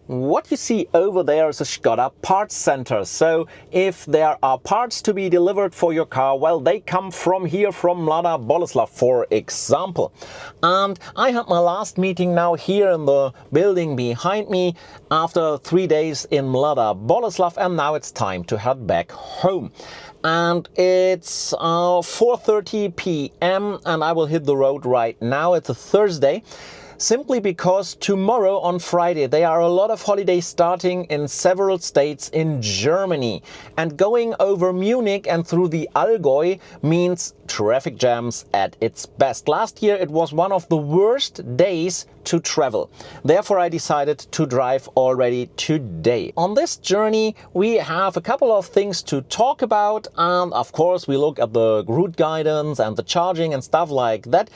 What you see over there is a Škoda parts center. So if there are parts to be delivered for your car, well, they come from here, from Mladá Boleslav, for example. And I had my last meeting now here in the building behind me after 3 days in Mladá Boleslav, and now it's time to head back home. And it's 4:30 p.m. and I will hit the road right now. It's a Thursday. Simply because tomorrow on Friday there are a lot of holidays starting in several states in Germany. And going over Munich and through the Allgäu means traffic jams at its best. Last year it was one of the worst days to travel. Therefore I decided to drive already today. On this journey we have a couple of things to talk about, and of course we look at the route guidance and the charging and stuff like that.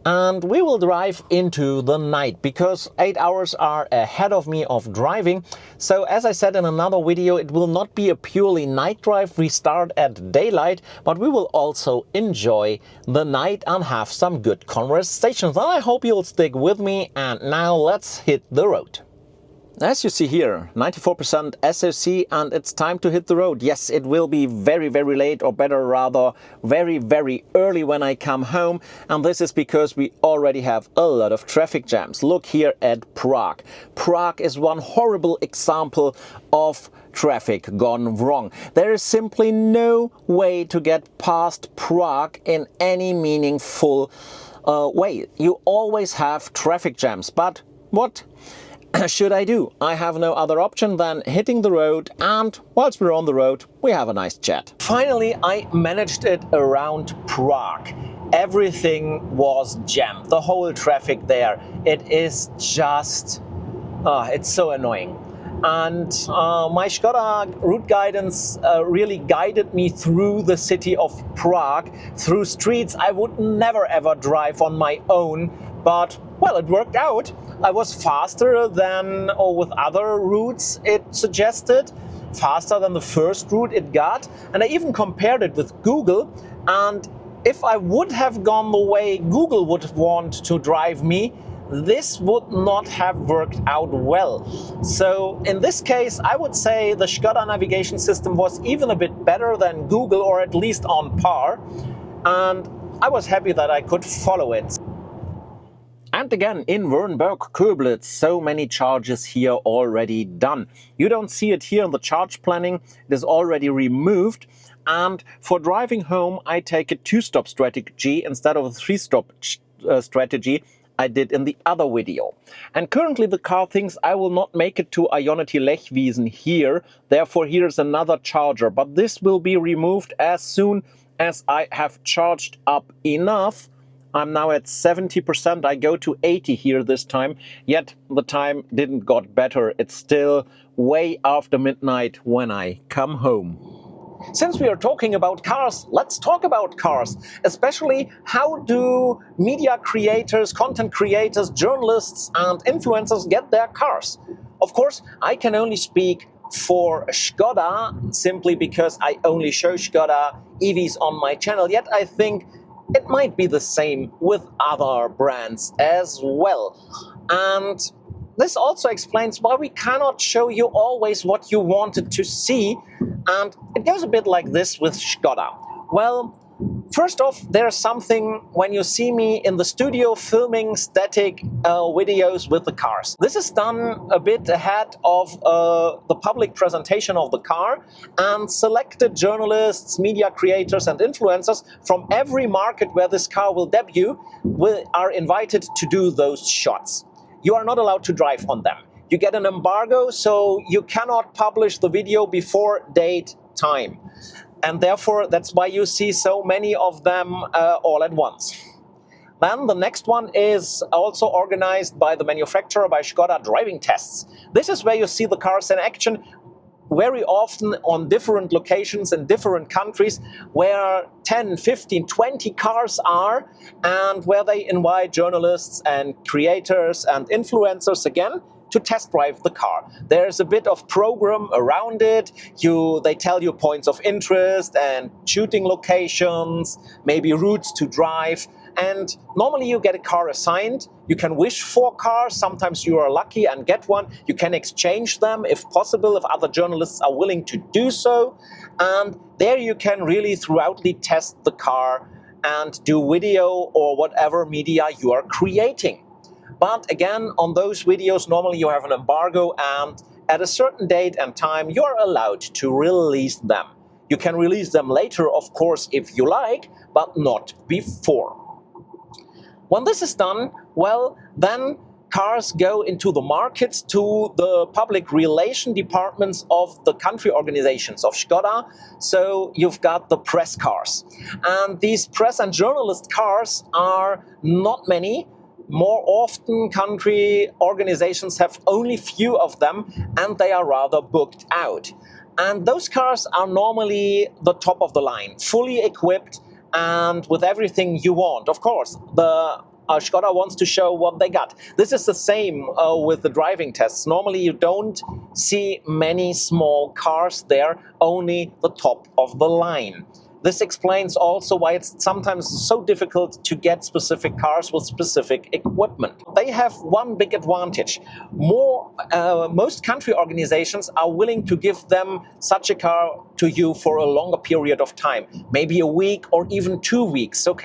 And we will drive into the night because 8 hours are ahead of me of driving. So as I said in another video, it will not be a purely night drive. We start at daylight, but we will also enjoy the night and have some good conversations. And I hope you'll stick with me. And now let's hit the road. As you see here, 94% SOC, and it's time to hit the road. Yes, it will be very, very late, or better rather, very, very early when I come home. And this is because we already have a lot of traffic jams. Look here at Prague. Prague is one horrible example of traffic gone wrong. There is simply no way to get past Prague in any meaningful way. You always have traffic jams. But what should I do? I have no other option than hitting the road, and whilst we're on the road, we have a nice chat. Finally, I managed it around Prague. Everything was jammed, the whole traffic there. It is just, it's so annoying. And my Škoda route guidance really guided me through the city of Prague, through streets I would never ever drive on my own, but well, it worked out. I was faster than, or with other routes it suggested, faster than the first route it got. And I even compared it with Google. And if I would have gone the way Google would want to drive me, this would not have worked out well. So in this case, I would say the Škoda navigation system was even a bit better than Google, or at least on par. And I was happy that I could follow it. And again, in Wernberg-Köblitz, so many charges here already done. You don't see it here in the charge planning. It is already removed. And for driving home, I take a 2-stop strategy instead of a 3-stop strategy I did in the other video. And currently the car thinks I will not make it to Ionity Lechwiesen here. Therefore, here's another charger. But this will be removed as soon as I have charged up enough. I'm now at 70%, I go to 80 here this time, yet the time didn't got better. It's still way after midnight when I come home. Since we are talking about cars, let's talk about cars. Especially, how do media creators, content creators, journalists and influencers get their cars? Of course, I can only speak for Škoda, simply because I only show Škoda EVs on my channel, yet I think it might be the same with other brands as well. And this also explains why we cannot show you always what you wanted to see. And it goes a bit like this with Škoda. Well, first off, there's something when you see me in the studio filming static videos with the cars. This is done a bit ahead of the public presentation of the car, and selected journalists, media creators and influencers from every market where this car will debut are invited to do those shots. You are not allowed to drive on them. You get an embargo, so you cannot publish the video before date time. And therefore, that's why you see so many of them all at once. Then the next one is also organized by the manufacturer, by Škoda, driving tests. This is where you see the cars in action very often on different locations in different countries, where 10, 15, 20 cars are, and where they invite journalists and creators and influencers again to test drive the car. There's a bit of program around it. They tell you points of interest and shooting locations, maybe routes to drive. and normally you get a car assigned. You can wish for cars. Sometimes you are lucky and get one. You can exchange them if possible, if other journalists are willing to do so. And there you can really throughoutly test the car and do video or whatever media you are creating. But again, on those videos, normally you have an embargo, and at a certain date and time, you are allowed to release them. You can release them later, of course, if you like, but not before. When this is done, well, then cars go into the markets to the public relation departments of the country organizations of Škoda. So you've got the press cars. And these press and journalist cars are not many. More often, country organizations have only few of them, and they are rather booked out. And those cars are normally the top of the line, fully equipped and with everything you want. Of course, the Škoda wants to show what they got. This is the same with the driving tests. Normally you don't see many small cars there, only the top of the line. This explains also why it's sometimes so difficult to get specific cars with specific equipment. They have one big advantage. Most country organizations are willing to give them such a car to you for a longer period of time, maybe a week or even 2 weeks. So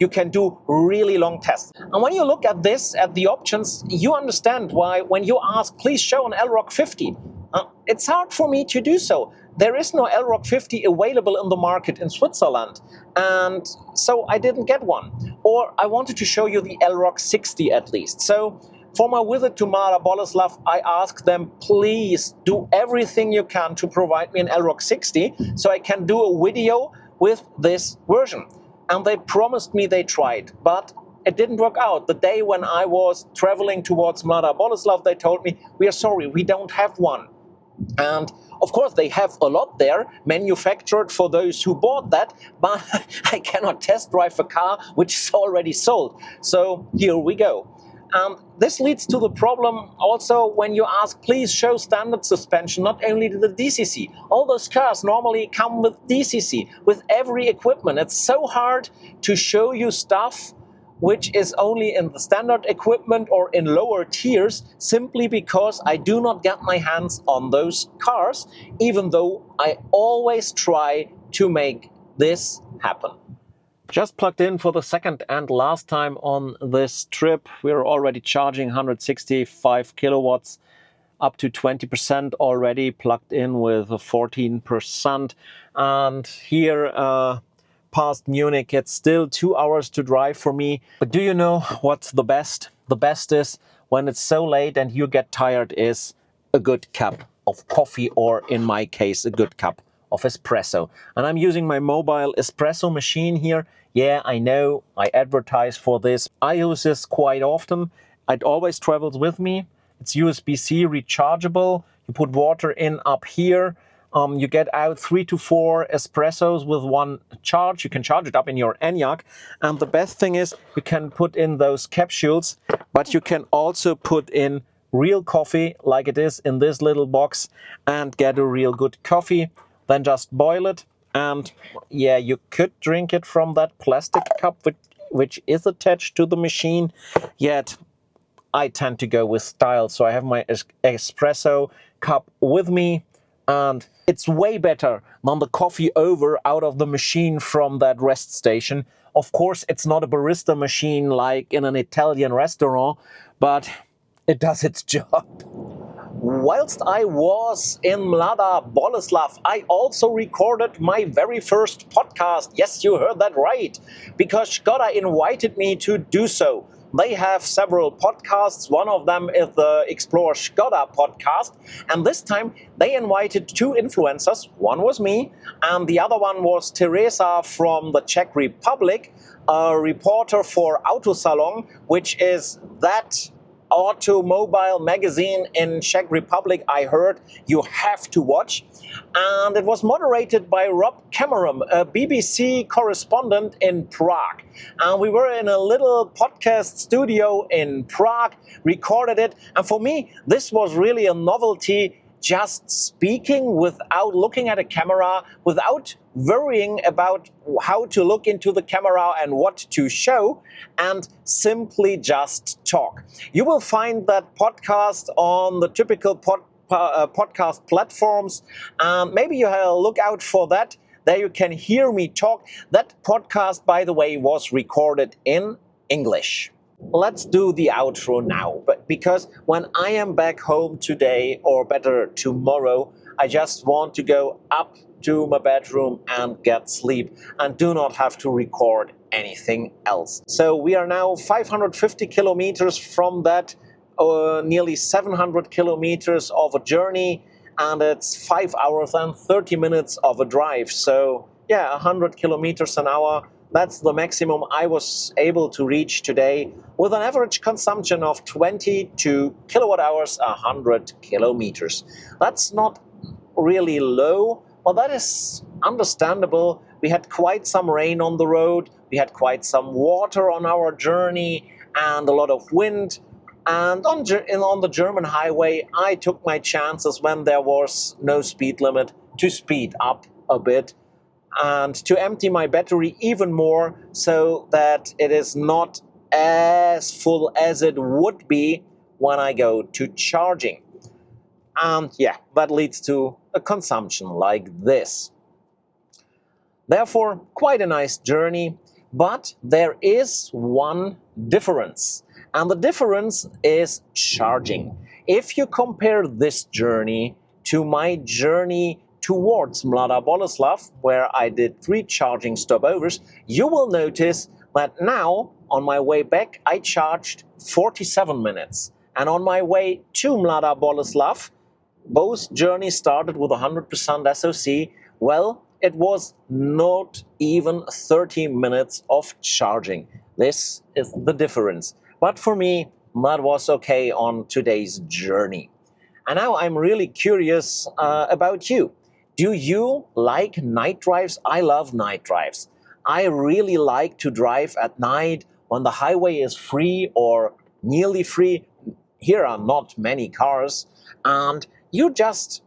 you can do really long tests. And when you look at this, at the options, you understand why when you ask, please show an LROC 50, it's hard for me to do so. There is no LROC 50 available in the market in Switzerland, and so I didn't get one. Or I wanted to show you the LROC 60 at least. So for my visit to Mladá Boleslav, I asked them, please do everything you can to provide me an LROC 60 so I can do a video with this version. And they promised me they tried, but it didn't work out. The day when I was traveling towards Mladá Boleslav, they told me, we are sorry, we don't have one. And of course, they have a lot there manufactured for those who bought that, but I cannot test drive a car which is already sold. So here we go. This leads to the problem also when you ask, please show standard suspension, not only the DCC. All those cars normally come with DCC, with every equipment. It's so hard to show you stuff which is only in the standard equipment or in lower tiers, simply because I do not get my hands on those cars, even though I always try to make this happen. Just plugged in for the second and last time on this trip. We're already charging 165 kilowatts, up to 20% already, plugged in with 14%. And here, past Munich, it's still 2 hours to drive for me. But do you know what's the best? The best is when it's so late and you get tired is a good cup of coffee, or in my case, a good cup of espresso. And I'm using my mobile espresso machine here. Yeah, I know, I advertise for this. I use this quite often. It always travels with me. It's USB-C rechargeable. You put water in up here. You get out 3 to 4 espressos with one charge. You can charge it up in your Enyaq. And the best thing is you can put in those capsules, but you can also put in real coffee like it is in this little box and get a real good coffee. Then just boil it. And yeah, you could drink it from that plastic cup which is attached to the machine. Yet I tend to go with style. So I have my espresso cup with me. And it's way better than the coffee over out of the machine from that rest station. Of course, it's not a barista machine like in an Italian restaurant, but it does its job. Whilst I was in Mladá Boleslav, I also recorded my very first podcast. Yes, you heard that right, because Škoda invited me to do so. They have several podcasts. One of them is the Explore Škoda podcast. And this time they invited 2 influencers. One was me, and the other one was Teresa from the Czech Republic, a reporter for Autosalon, which is that automobile magazine in Czech Republic I heard you have to watch. And it was moderated by Rob Cameron, a BBC correspondent in Prague. And we were in a little podcast studio in Prague, recorded it. And for me, this was really a novelty just speaking without looking at a camera, without worrying about how to look into the camera and what to show, and simply just talk. You will find that podcast on the typical podcast platforms. Maybe you look out for that. There you can hear me talk. That podcast, by the way, was recorded in English. Let's do the outro now, but because when I am back home today, or better tomorrow, I just want to go up to my bedroom and get sleep and do not have to record anything else. So we are now 550 kilometers from that, nearly 700 kilometers of a journey, and it's 5 hours and 30 minutes of a drive. So yeah, 100 kilometers an hour. That's the maximum I was able to reach today, with an average consumption of 22 kilowatt hours, 100 kilometers. That's not really low, but that is understandable. We had quite some rain on the road, we had quite some water on our journey, and a lot of wind. And on the German highway, I took my chances when there was no speed limit to speed up a bit and to empty my battery even more, so that it is not as full as it would be when I go to charging. And yeah, that leads to a consumption like this. Therefore, quite a nice journey, but there is one difference. And the difference is charging. If you compare this journey to my journey towards Mladá Boleslav, where I did 3 charging stopovers, you will notice that now, on my way back, I charged 47 minutes. And on my way to Mladá Boleslav, both journeys started with 100% SOC. Well, it was not even 30 minutes of charging. This is the difference. But for me, that was okay on today's journey. And now I'm really curious about you. Do you like night drives? I love night drives. I really like to drive at night when the highway is free or nearly free. Here are not many cars, and you're just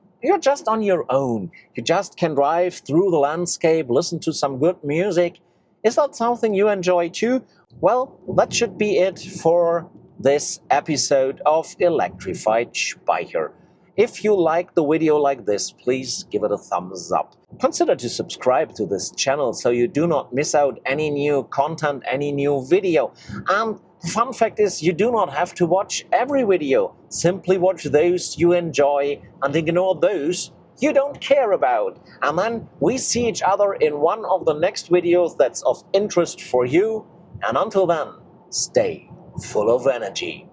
on your own. You just can drive through the landscape, listen to some good music. Is that something you enjoy too? Well, that should be it for this episode of Electrified Speicher. If you like the video like this, please give it a thumbs up. Consider to subscribe to this channel so you do not miss out any new content, any new video. And the fun fact is, you do not have to watch every video. Simply watch those you enjoy and ignore those you don't care about. And then we see each other in one of the next videos that's of interest for you. And until then, stay full of energy.